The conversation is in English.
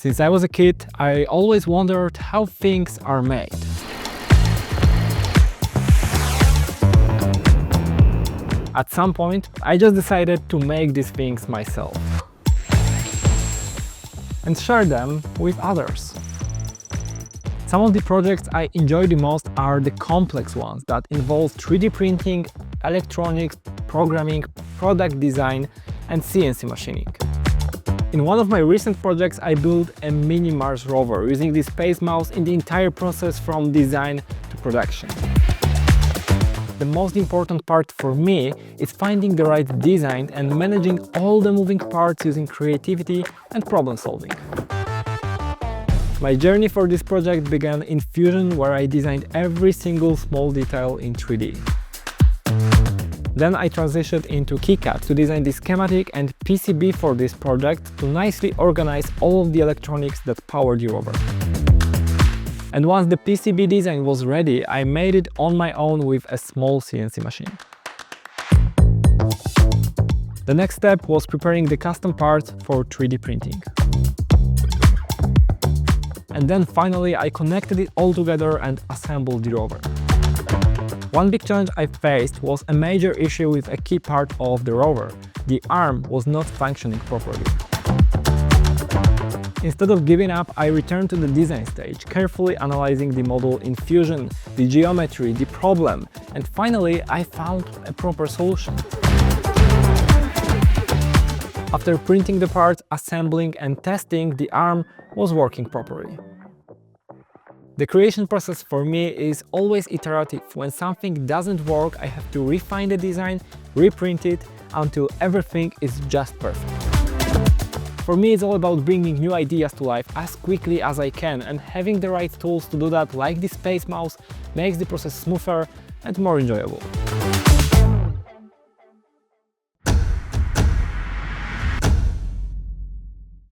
Since I was a kid, I always wondered how things are made. At some point, I just decided to make these things myself and share them with others. Some of the projects I enjoy the most are the complex ones that involve 3D printing, electronics, programming, product design, and CNC machining. In one of my recent projects, I built a mini Mars rover using the SpaceMouse in the entire process from design to production. The most important part for me is finding the right design and managing all the moving parts using creativity and problem solving. My journey for this project began in Fusion, where I designed every single small detail in 3D. Then I transitioned into KiCAD to design the schematic and PCB for this project to nicely organize all of the electronics that power the rover. And once the PCB design was ready, I made it on my own with a small CNC machine. The next step was preparing the custom parts for 3D printing. And then finally I connected it all together and assembled the rover. One big challenge I faced was a major issue with a key part of the rover. The arm was not functioning properly. Instead of giving up, I returned to the design stage, carefully analyzing the model in Fusion, the geometry, the problem, and finally I found a proper solution. After printing the parts, assembling and testing, the arm was working properly. The creation process for me is always iterative. When something doesn't work, I have to refine the design, reprint it until everything is just perfect. For me, it's all about bringing new ideas to life as quickly as I can, and having the right tools to do that, like the SpaceMouse, makes the process smoother and more enjoyable.